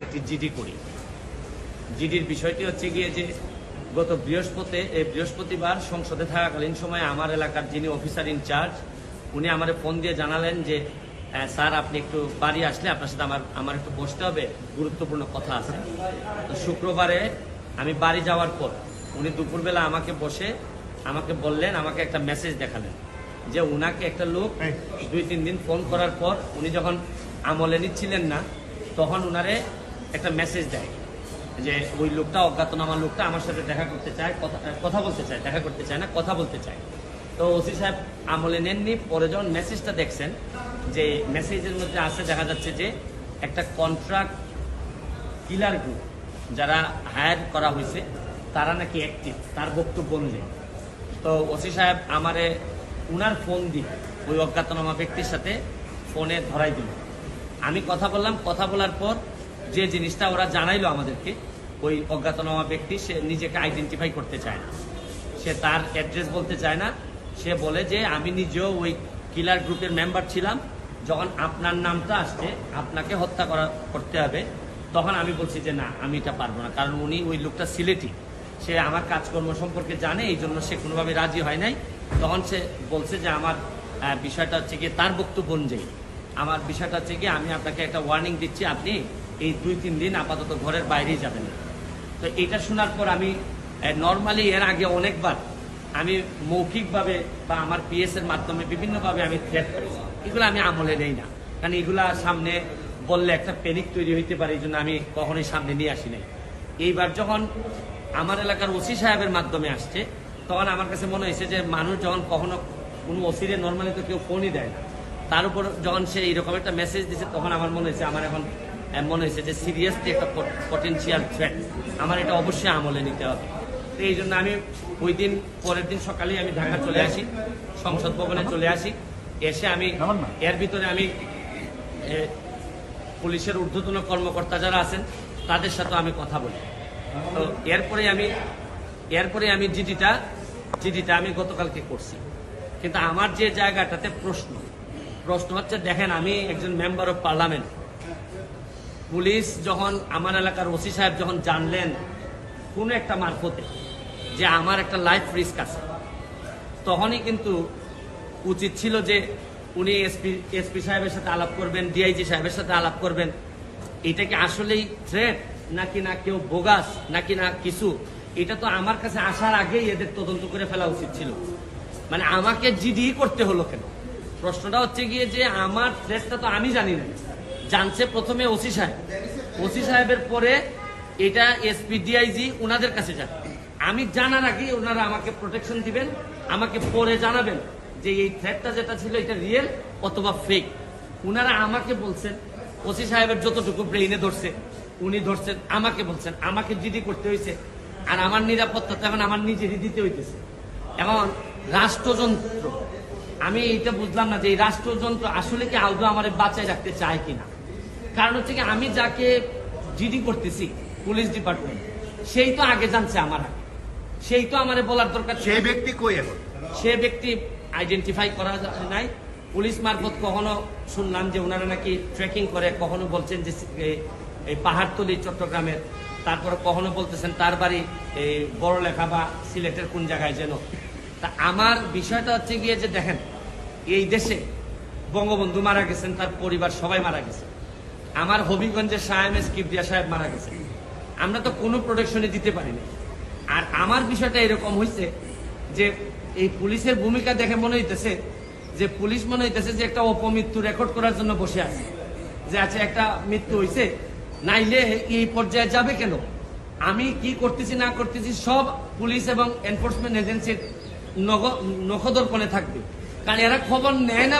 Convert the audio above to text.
একটি জিডি করি। জিডির বিষয়টি হচ্ছে গিয়ে যে গত বৃহস্পতিবার সংসদে থাকাকালীন সময়ে আমার এলাকার যিনি অফিসার ইনচার্জ উনি আমারে ফোন দিয়ে জানালেন যে স্যার আপনি একটু বাড়ি আসলে আপনার সাথে আমার একটু বসতে হবে, গুরুত্বপূর্ণ কথা আছে। তো শুক্রবারে আমি বাড়ি যাওয়ার পর উনি দুপুরবেলা আমাকে বললেন, আমাকে একটা মেসেজ দেখালেন যে উনাকে একটা লোক 2-3 দিন ফোন করার পর উনি যখন আমলে নিচ্ছিলেন না তখন উনারে একটা মেসেজ দেয় যে ওই লোকটা, অজ্ঞাতনামা লোকটা আমার সাথে দেখা করতে চায়, কথা বলতে চায়, দেখা করতে চায় না, কথা বলতে চায়। তো ওসি সাহেব আমলে নেননি। পরে যখন মেসেজটা দেখছেন যে মেসেজের মধ্যে আছে, দেখা যাচ্ছে যে একটা কন্ট্রাক্ট কিলার গ্রুপ যারা হায়ার করা হয়েছে তারা নাকি অ্যাক্টিভ, তার বক্তব্য অনুযায়ী। তো ওসি সাহেব আমারে উনার ফোন দিয়ে ওই অজ্ঞাতনামা ব্যক্তির সাথে ফোনে ধরাই দিল। আমি কথা বললাম, কথা বলার পর যে জিনিসটা ওরা জানাইলো আমাদেরকে, ওই অজ্ঞাতনামা ব্যক্তি সে নিজেকে আইডেন্টিফাই করতে চায় না, সে তার অ্যাড্রেস বলতে চায় না। সে বলে যে আমি নিজেও ওই কিলার গ্রুপের মেম্বার ছিলাম, যখন আপনার নামটা আসছে আপনাকে হত্যা করতে হবে, তখন আমি বলছি যে না, আমি এটা পারবো না। কারণ উনি ওই লোকটা সিলেটি, সে আমার কাজকর্ম সম্পর্কে জানে, এই জন্য সে কোনোভাবে রাজি হয় নাই। তখন সে বলছে যে আমার বিষয়টা হচ্ছে গিয়ে, তার বক্তব্য অনুযায়ী আমার বিষয়টা হচ্ছে গিয়ে আমি আপনাকে একটা ওয়ার্নিং দিচ্ছি, আপনি এই 2-3 দিন আপাতত ঘরের বাইরেই যাবেন না। তো এটা শোনার পর আমি নর্মালি এর আগে অনেকবার আমি মৌখিকভাবে বা আমার পিএস এর মাধ্যমে বিভিন্নভাবে আমি থ্রেট করেছি, এগুলো আমি আমলে নেই না, কারণ এগুলা সামনে বললে একটা প্যানিক তৈরি হইতে পারে, এই জন্য আমি কখনোই সামনে নিয়ে আসি নাই। এইবার যখন আমার এলাকার ওসি সাহেবের মাধ্যমে আসছে তখন আমার কাছে মনে হয়েছে যে মানুষ যখন কখনো কোনো ওসিরে নর্মালি তো কেউ ফোনই দেয় না, তার উপর যখন সে এইরকম একটা মেসেজ দিচ্ছে তখন আমার মনে হয়েছে, আমার এখন মনে হয়েছে যে সিরিয়াসলি একটা পটেনশিয়াল থ্রেট, আমার এটা অবশ্যই আমলে নিতে হবে। তো এই জন্য আমি ওই দিন পরের দিন সকালেই আমি ঢাকা চলে আসি, সংসদ ভবনে চলে আসি। এসে আমি এর ভিতরে আমি পুলিশের ঊর্ধ্বতন কর্মকর্তা যারা আছেন তাদের সাথে আমি কথা বলি। তো এরপরে আমি জিডিটা আমি গতকালকে করছি। কিন্তু আমার যে জায়গাটাতে প্রশ্ন হচ্ছে, দেখেন আমি একজন মেম্বার অফ পার্লামেন্ট, পুলিশ যখন আমার এলাকার ওসি সাহেব যখন জানলেন কোনো একটা মারফতে যে আমার একটা লাইফ রিস্ক আছে, তখনই কিন্তু উচিত ছিল যে উনি এসপি সাহেবের সাথে আলাপ করবেন, ডিআইজি সাহেবের সাথে আলাপ করবেন। এটা কি আসলেই থ্রেট নাকি না কেউ বোগাস নাকি না কিছু, এটা তো আমার কাছে আসার আগেই এদের তদন্ত করে ফেলা উচিত ছিল। মানে আমাকে জিডি করতে হলো কেন? প্রশ্নটা হচ্ছে গিয়ে যে আমার থ্রেটটা তো আমি জানি না, জানছে প্রথমে ওসি সাহেবের পরে এটা এসপি ডিআইজি ওনাদের কাছে যাবে। আমি জানার আগে ওনারা আমাকে প্রোটেকশন দিবেন, আমাকে পরে জানাবেন যে এই থ্রেটটা যেটা ছিল এটা রিয়েল অথবা ফেক। ওনারা আমাকে বলছেন, ওসি সাহেবের যতটুকু ব্রেইনে ধরছে উনি ধরছেন, আমাকে বলছেন, আমাকে জিডি করতে হয়েছে। আর আমার নিরাপত্তা এখন আমার নিজেরই দিতে হইতেছে। এখন রাষ্ট্রযন্ত্র, আমি এটা বুঝলাম না যে এই রাষ্ট্রযন্ত্র আসলে কি আদৌ আমার বাঁচায় রাখতে চায় কিনা। কারণ হচ্ছে কি, আমি যাকে জিডি করতেছি পুলিশ ডিপার্টমেন্ট, সেই তো আগে জানছে আমার আগে, সেই তো আমারে বলার দরকার। সেই ব্যক্তি কই এখন? সে ব্যক্তি আইডেন্টিফাই করা নাই। পুলিশ মারফত কখনো শুনলাম যে ওনারা নাকি ট্রেকিং করে, কখনো বলছেন যে এই পাহাড়তলি চট্টগ্রামের, তারপরে কখনো বলতেছেন তার বাড়ি এই বড়লেখা বা সিলেটের কোন জায়গায় যেন। তা আমার বিষয়টা হচ্ছে গিয়ে যে দেখেন, এই দেশে বঙ্গবন্ধু মারা গেছেন, তার পরিবার সবাই মারা গেছে, আমার হবিগঞ্জের শাহ এম এস কিবরিয়া সাহেব মারা গেছে, আমরা তো কোনো প্রোটেকশনে দিতে পারিনি। আর আমার বিষয়টা এরকম হয়েছে যে এই পুলিশের ভূমিকা দেখে মনে হইতেছে যে পুলিশ মনে হইতেছে যে একটা অপমৃত্যু রেকর্ড করার জন্য বসে আছে, যে আচ্ছা একটা মৃত্যু হয়েছে, নাইলে এই পর্যায়ে যাবে কেন। আমি কি করতেছি না করতেছি সব পুলিশ এবং এনফোর্সমেন্ট এজেন্সির নখদর্পণে থাকবে, কারণ এরা খবর নেয় না।